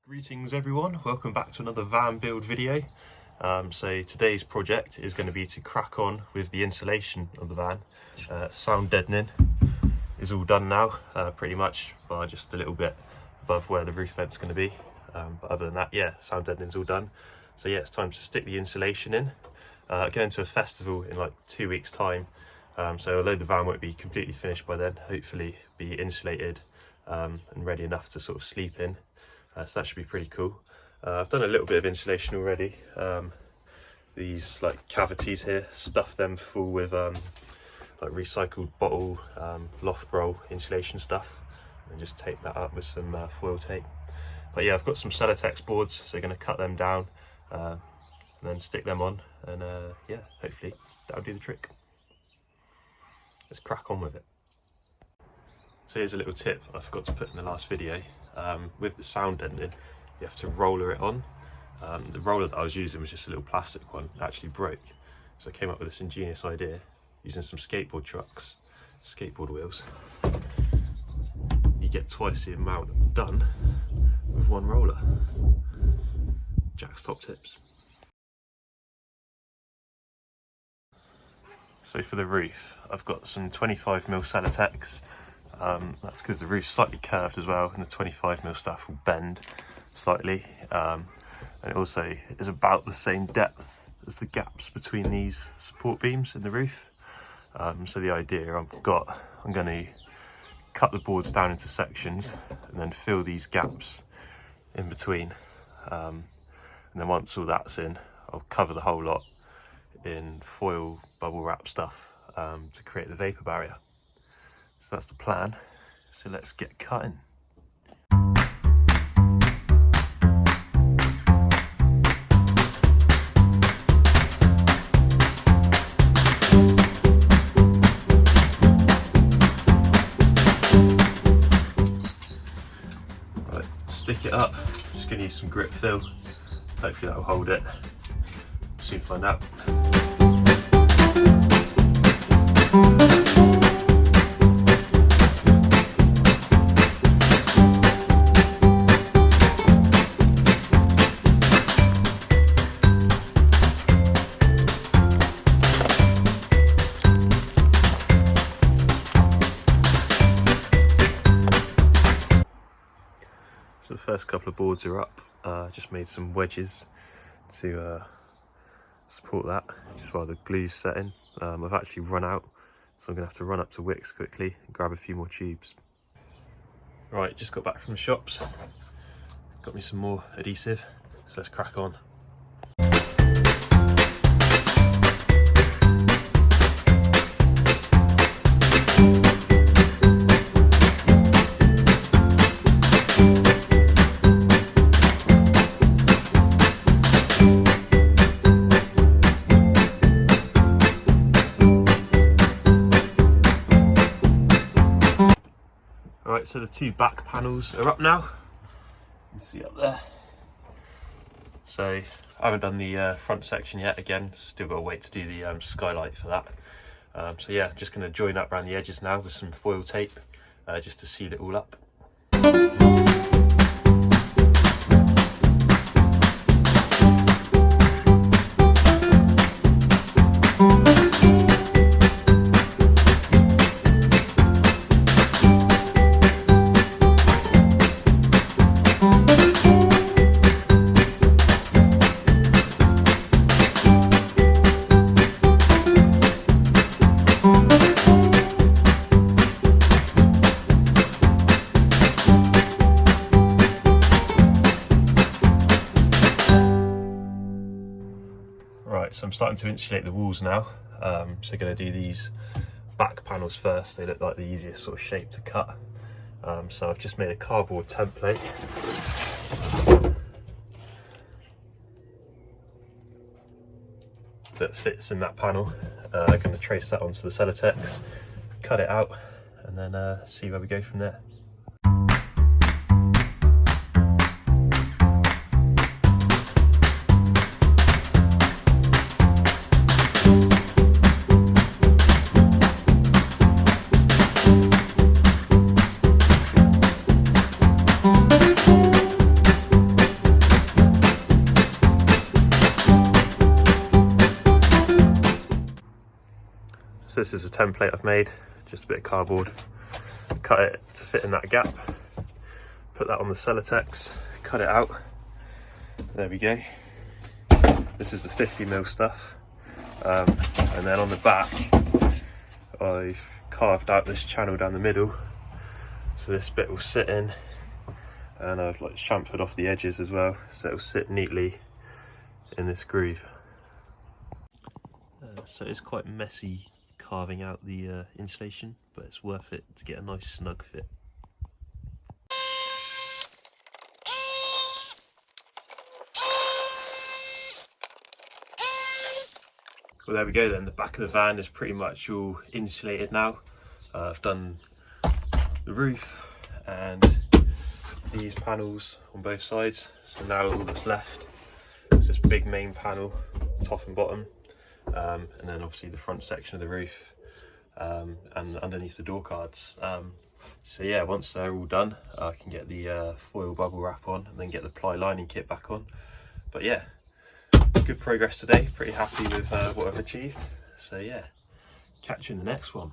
Greetings everyone, welcome back to another van build video. So today's project is going to be to crack on with the insulation of the van. Sound deadening is all done now, pretty much, by just a little bit above where the roof vent's going to be. But other than that, yeah, sound deadening's all done. So yeah, it's time to stick the insulation in. Going to a festival in like 2 weeks time. So although the van won't be completely finished by then, hopefully be insulated and ready enough to sort of sleep in. So that should be pretty cool. I've done a little bit of insulation already. These like cavities here, stuff them full with like recycled bottle loft roll insulation stuff, and just tape that up with some foil tape. But yeah, I've got some celotex boards, so I'm going to cut them down and then stick them on, and yeah, hopefully that'll do the trick. Let's crack on with it. So here's a little tip I forgot to put in the last video. With the sound deadening, you have to roller it on. The roller that I was using was just a little plastic one, it actually broke. So I came up with this ingenious idea using some skateboard trucks, skateboard wheels. You get twice the amount done with one roller. Jack's top tips. So for the roof, I've got some 25mm celotex. That's because the roof's slightly curved as well, and the 25mm stuff will bend slightly. And it also is about the same depth as the gaps between these support beams in the roof. So the idea I'm going to cut the boards down into sections and then fill these gaps in between. And then once all that's in, I'll cover the whole lot in foil bubble wrap stuff to create the vapor barrier. So that's the plan. So let's get cutting. Right, stick it up. Just gonna use some grip fill. Hopefully that'll hold it. Soon find out. So the first couple of boards are up. Just made some wedges to support that, just while the glue's setting. I've actually run out, so I'm gonna have to run up to Wicks quickly and grab a few more tubes. Right, just got back from the shops. Got me some more adhesive, so let's crack on. Right, so the two back panels are up now. You can see up there. So I haven't done the front section yet. Again, still got to wait to do the skylight for that. So yeah, just going to join up around the edges now with some foil tape, just to seal it all up. Right, so I'm starting to insulate the walls now. So going to do these back panels first. They look like the easiest sort of shape to cut. So I've just made a cardboard template. That fits in that panel. I'm going to trace that onto the celotex, cut it out, and then see where we go from there. So this is a template I've made, just a bit of cardboard. Cut it to fit in that gap. Put that on the celotex, cut it out. There we go. This is the 50mm stuff. And then on the back, I've carved out this channel down the middle. So this bit will sit in, and I've like chamfered off the edges as well, so it'll sit neatly in this groove. So it's quite messy carving out the insulation, but it's worth it to get a nice snug fit. Well, there we go then. The back of the van is pretty much all insulated now. I've done the roof and these panels on both sides. So now all that's left is this big main panel, top and bottom, and then obviously the front section of the roof, and underneath the door cards. So yeah, once they're all done, I can get the foil bubble wrap on and then get the ply lining kit back on. But yeah, good progress today. Pretty happy with what I've achieved. So yeah, catch you in the next one.